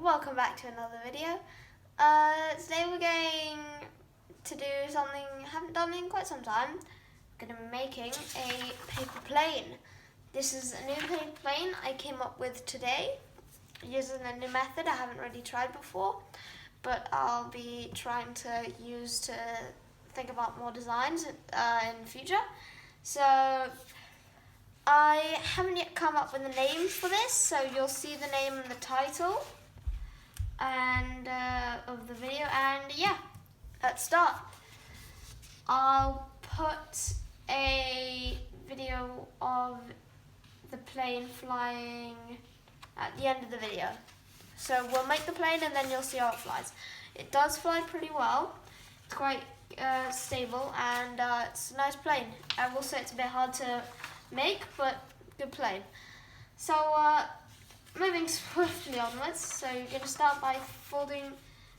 welcome back to another video. Today we're going to do something I haven't done in quite some time. I'm going to be making a paper plane. This is a new paper plane I came up with today using a new method I haven't really tried before, but I'll be trying to use to think about more designs in the future. So I haven't yet come up with a name for this, so you'll see the name in the title and of the video. And yeah, let's start. I'll put a video of the plane flying at the end of the video. So we'll make the plane and then you'll see how it flies. It does fly pretty well. It's quite stable and it's a nice plane. I will say it's a bit hard to make, but good plane. So moving swiftly onwards, so you're going to start by folding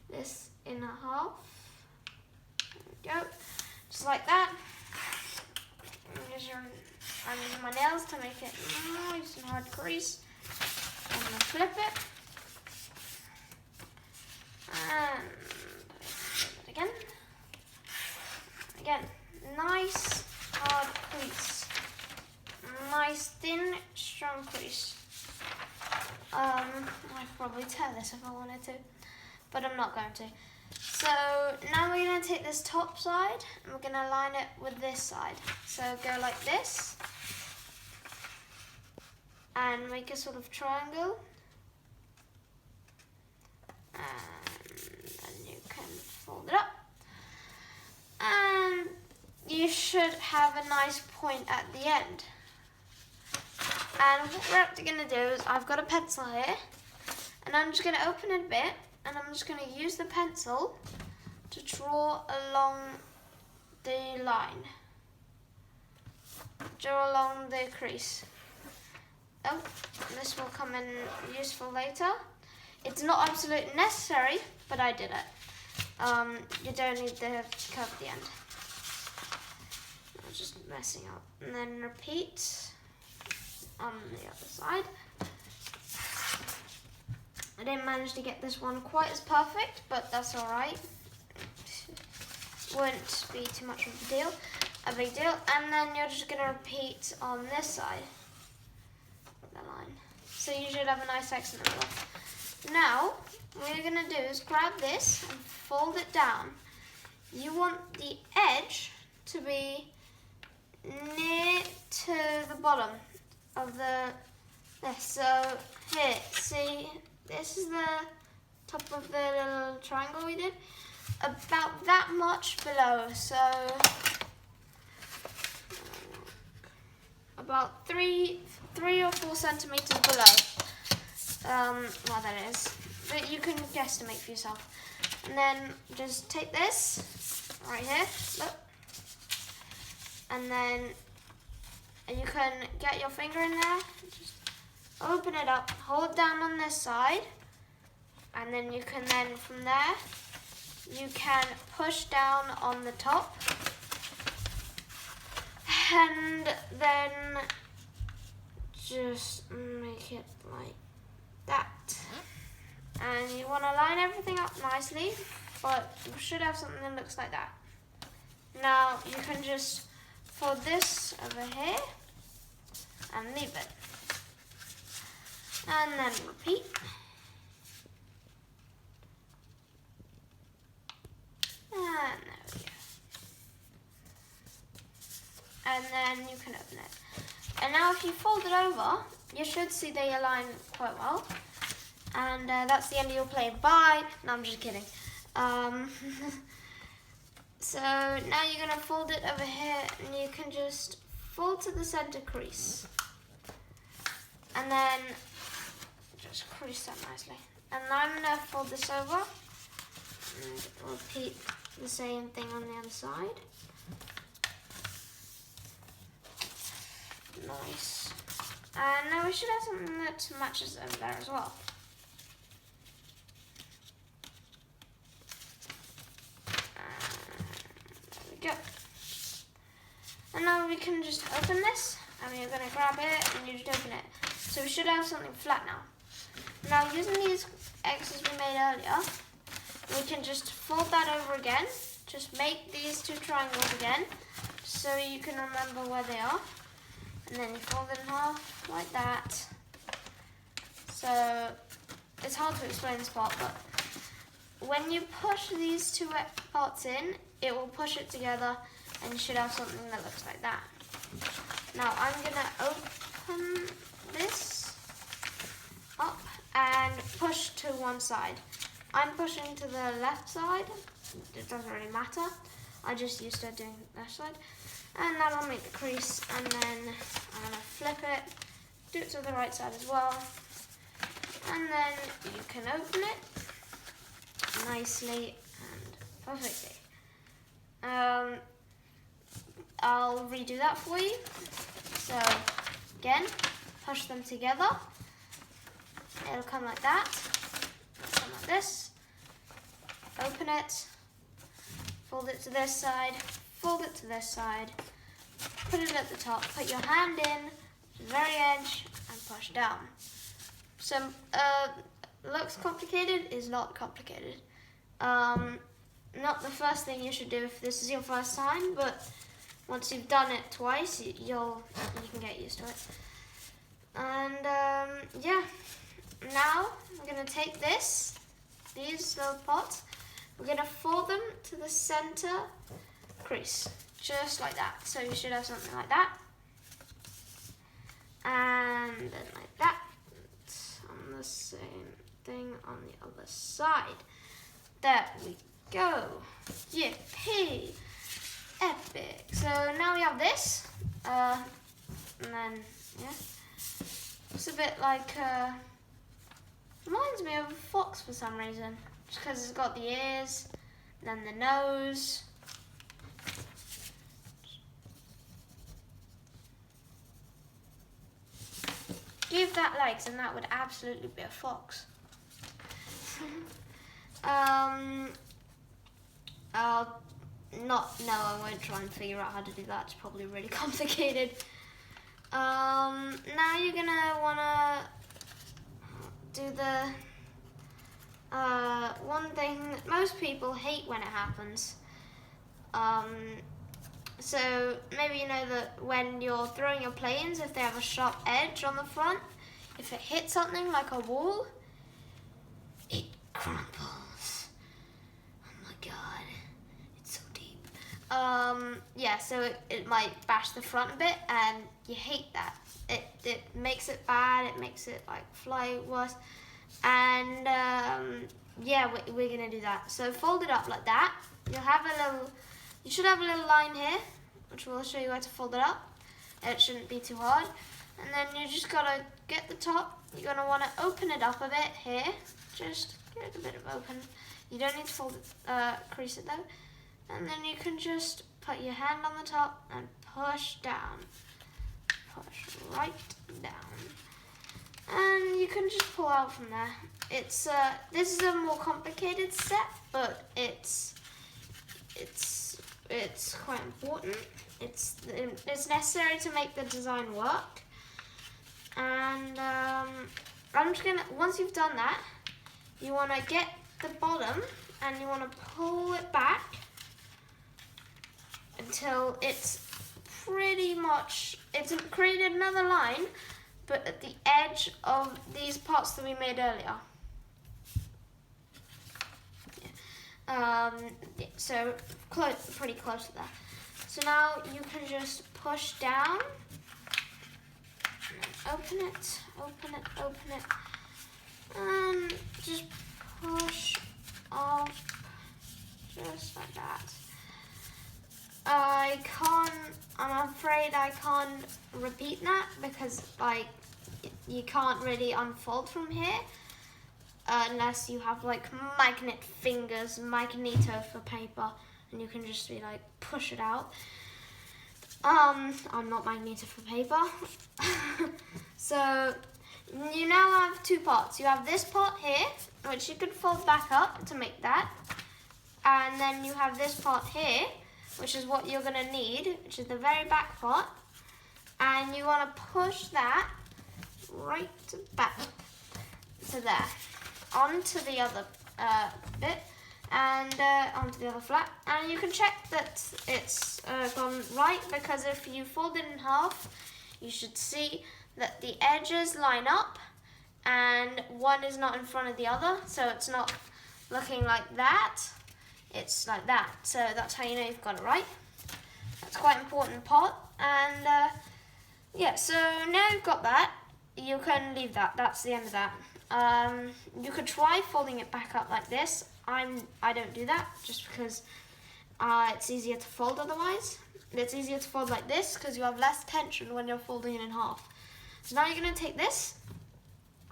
this in half. There we go, just like that. I'm using my nails to make it nice and hard crease. I'm going to flip it. And flip it again. Again, nice hard crease. Nice thin, strong crease. I'd probably tear this if I wanted to, but I'm not going to. So now we're going to take this top side and we're going to align it with this side. So go like this and make a sort of triangle. And then you can fold it up. And you should have a nice point at the end. And what we're actually going to do is I've got a pencil here and I'm just going to open it a bit and I'm just going to use the pencil to draw along the line. Draw along the crease. Oh, this will come in useful later. It's not absolutely necessary, but I did it. You don't need the curve at the end. I'm just messing up. And then repeat on the other side. I didn't manage to get this one quite as perfect, but that's alright. Won't be too much of a big deal. And then you're just going to repeat on this side of the line. So you should have a nice accent as well. Now, what you're going to do is grab this and fold it down. You want the edge to be near to the bottom of this. So here, see, this is the top of the little triangle we did. About that much below, so about three or 4 centimeters below. Well, that is, but you can guesstimate for yourself. And then just take this right here, look, and then you can get your finger in there, just open it up, hold down on this side, and then you can from there, you can push down on the top, and then just make it like that. And you want to line everything up nicely, but you should have something that looks like that. Now you can just fold this over here and leave it. And then repeat. And there we go. And then you can open it. And now if you fold it over, you should see they align quite well. And that's the end of your plane. Bye! No, I'm just kidding. So now you're going to fold it over here and you can just fold to the center crease. And then just crease that nicely. And now I'm going to fold this over and repeat the same thing on the other side. Nice. And now we should have something that matches over there as well. There we go. And now we can just open this, and we're going to grab it and you just open it. So we should have something flat now. Now using these X's we made earlier, we can just fold that over again. Just make these two triangles again, so you can remember where they are. And then you fold it in half like that. So it's hard to explain this part, but when you push these two parts in, it will push it together and you should have something that looks like that. Now I'm gonna open this up and push to one side. I'm pushing to the left side. It doesn't really matter. I just used to doing left side. And that'll make the crease, and then I'm gonna flip it, do it to the right side as well. And then you can open it nicely and perfectly. I'll redo that for you. So again, push them together. It'll come like that. It'll come like this. Open it. Fold it to this side. Fold it to this side. Put it at the top. Put your hand in to the very edge and push down. So looks complicated, is not complicated. Not the first thing you should do if this is your first time, but once you've done it twice, you can get used to it. And yeah, now we're gonna take these little pots, we're gonna fold them to the center crease, just like that. So you should have something like that, and then like that. On the same thing on the other side. There we go. Yippee! Epic. So now we have this, and then yeah, it's a bit like reminds me of a fox for some reason, just because it's got the ears, and then the nose. Give that legs, and that would absolutely be a fox. I won't try and figure out how to do that. It's probably really complicated. Now you're gonna wanna do the one thing that most people hate when it happens. So maybe you know that when you're throwing your planes, if they have a sharp edge on the front, if it hits something like a wall, it crumples. Oh my god, it's so deep. Yeah, so it might bash the front a bit, and you hate that. It makes it bad, it makes it like fly worse. And yeah, we're gonna do that. So fold it up like that. You should have a little line here, which will show you how to fold it up. It shouldn't be too hard. And then you just gotta get the top. You're gonna wanna open it up a bit here. Just get a bit of open. You don't need to fold it, crease it though. And then you can just put your hand on the top and push down. Push right down. And you can just pull out from there. It's this is a more complicated step, but it's quite important. It's necessary to make the design work. And I'm just gonna, once you've done that, you want to get the bottom and you want to pull it back until it's pretty much, it's created another line, but at the edge of these parts that we made earlier. So pretty close to that. So now you can just push down, and open it, and just push off, just like that. I'm afraid I can't repeat that because like you can't really unfold from here. Unless you have like magnet fingers, magneto for paper, and you can just be like push it out. I'm not magneto for paper. So you now have two parts. You have this part here, which you can fold back up to make that, and then you have this part here, which is what you're gonna need, which is the very back part, and you want to push that right back to there. onto the other bit and onto the other flat, and you can check that it's gone right, because if you fold it in half, you should see that the edges line up and one is not in front of the other, so it's not looking like that, it's like that. So that's how you know you've got it right. That's quite an important part. And yeah, so now you've got that, you can leave that. That's the end of that. You could try folding it back up like this. I don't do that just because it's easier to fold otherwise. It's easier to fold like this because you have less tension when you're folding it in half. So now you're going to take this.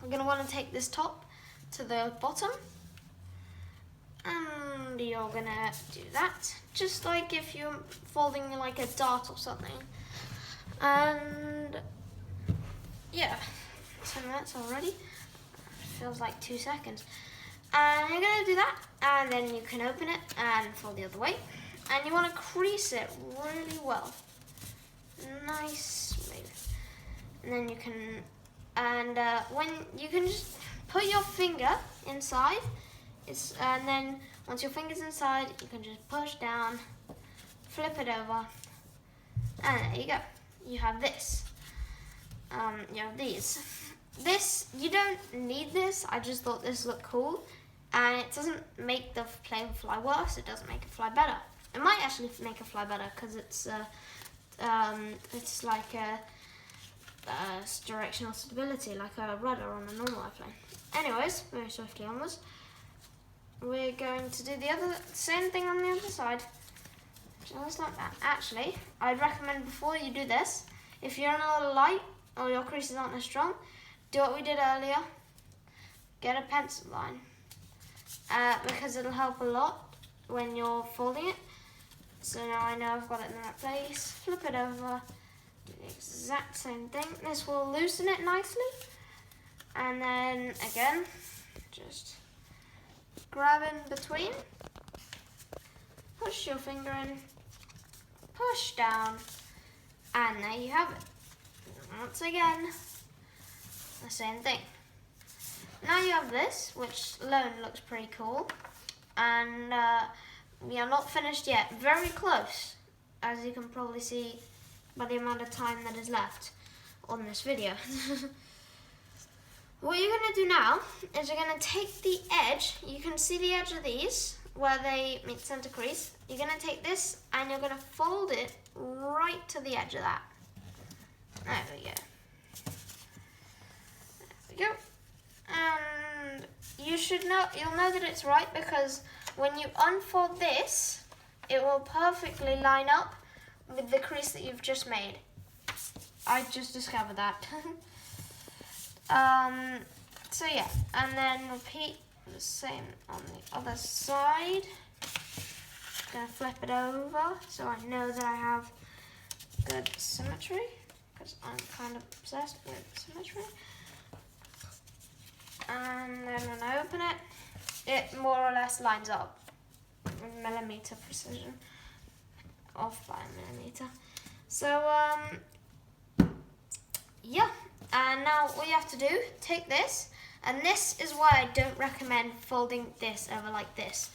You're going to want to take this top to the bottom. And you're going to do that. Just like if you're folding like a dart or something. And yeah, 10 minutes already. Feels like 2 seconds. And you're going to do that, and then you can open it and fold the other way. And you want to crease it really well. Nice, smooth. And then you can, and when you can just put your finger inside, and then once your finger's inside, you can just push down, flip it over, and there you go. You have this. You have these. This, you don't need this, I just thought this looked cool, and it doesn't make the plane fly worse, it doesn't make it fly better. It might actually make it fly better, because it's like a directional stability, like a rudder on a normal airplane. Anyways, very swiftly onwards. We're going to do the same thing on the other side, just like that. Actually, I'd recommend before you do this, if you're in a little light, or your creases aren't as strong, do what we did earlier, get a pencil line, because it'll help a lot when you're folding it. So now I know I've got it in the right place, flip it over, do the exact same thing. This will loosen it nicely, and then again, just grab in between, push your finger in, push down, and there you have it. Once again, the same thing. Now you have this, which alone looks pretty cool, and we are not finished yet. Very close, as you can probably see by the amount of time that is left on this video. What you're going to do now is you're going to take the edge. You can see the edge of these where they meet center crease. You're going to take this and you're going to fold it right to the edge of that. There we go. Go. And you'll know that it's right, because when you unfold this, it will perfectly line up with the crease that you've just made. I just discovered that. So yeah, and then repeat the same on the other side. Gonna flip it over so I know that I have good symmetry, because I'm kind of obsessed with symmetry. And then when I open it, it more or less lines up with millimeter precision, off by a millimeter. So yeah, and now all you have to do, take this, and this is why I don't recommend folding this over like this,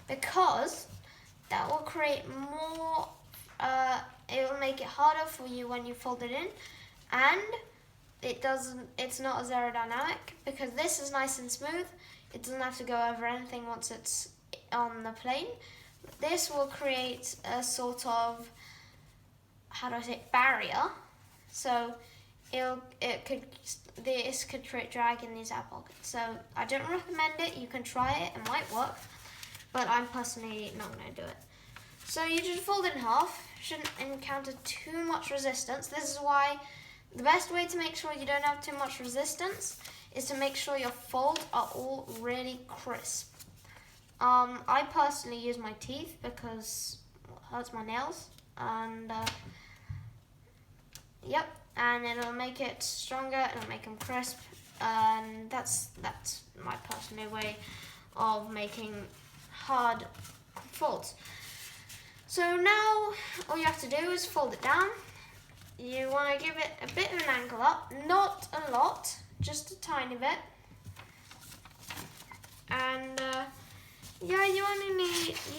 because that will create more, it will make it harder for you when you fold it in, and it's not as aerodynamic, because this is nice and smooth. It doesn't have to go over anything once it's on the plane. This will create a sort of, how do I say, barrier. So this could create drag in these air pockets. So I don't recommend it. You can try it, it might work, but I'm personally not going to do it. So you just fold it in half. Shouldn't encounter too much resistance. This is why the best way to make sure you don't have too much resistance is to make sure your folds are all really crisp. I personally use my teeth because it hurts my nails, and yep, and it'll make it stronger, it'll make them crisp, and that's my personal way of making hard folds. So now all you have to do is fold it down. You want to give it a bit of an angle up, not a lot, just a tiny bit. Yeah, you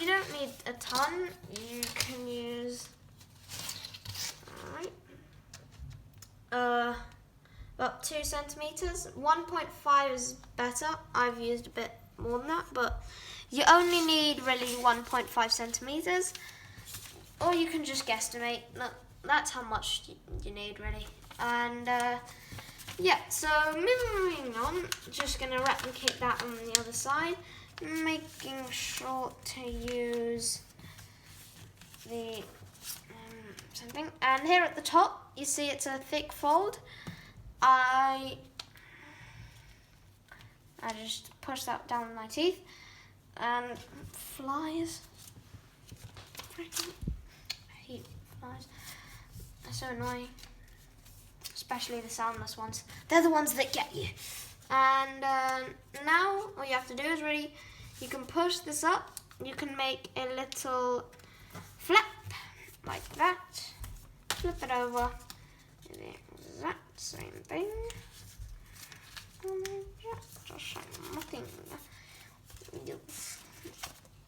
don't need a ton. You can use, about 2 centimeters. 1.5 is better. I've used a bit more than that, but you only need really 1.5 centimeters, or you can just guesstimate. That's how much you need really. And yeah, so moving on, just gonna replicate that on the other side, making sure to use the something. And here at the top, you see it's a thick fold. I just push that down with my teeth, and flies. Freaking hate flies. They're so annoying. Especially the soundless ones. They're the ones that get you. And now all you have to do is you can push this up. You can make a little flap like that. Flip it over. The exact same thing. Just same thing.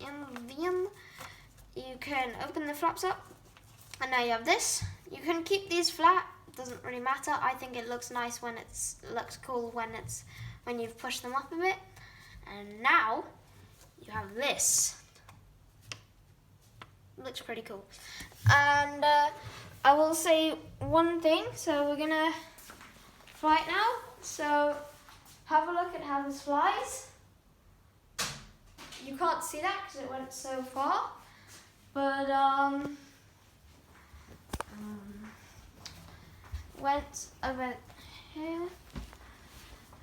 And then you can open the flaps up. And now you have this. You can keep these flat. Doesn't really matter. I think it looks nice when looks cool when you've pushed them up a bit. And now you have this. Looks pretty cool. And I will say one thing. So we're gonna fly it now. So have a look at how this flies. You can't see that because it went so far, but went over here.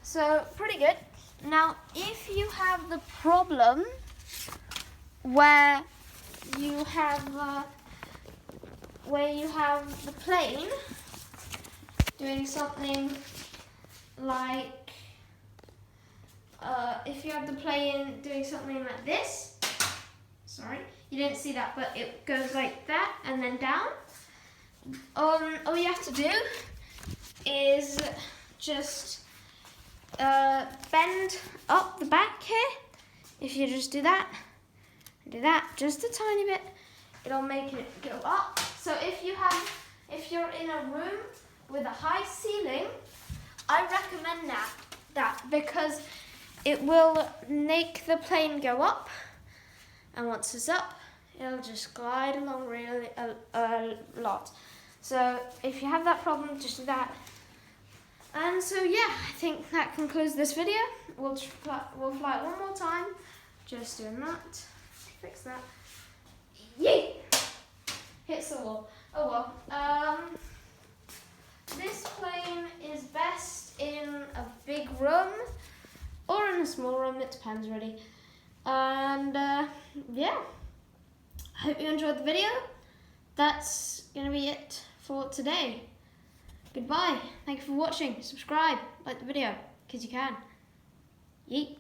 So pretty good. Now, if you have the problem where you have the plane doing something like if you have the plane doing something like this, sorry, you didn't see that, but it goes like that and then down. All you have to do is just bend up the back here. If you just do that just a tiny bit, it'll make it go up. So if you're in a room with a high ceiling, I recommend that because it will make the plane go up, and once it's up, it'll just glide along really a lot. So if you have that problem, just do that. And so yeah, I think that concludes this video. We'll fly it one more time. Just doing that. Fix that. Yay! Hits the wall. Oh well. This plane is best in a big room or in a small room. It depends really. And yeah, I hope you enjoyed the video. That's gonna be it for today. Goodbye. Thank you for watching. Subscribe, like the video, because you can. Yeet.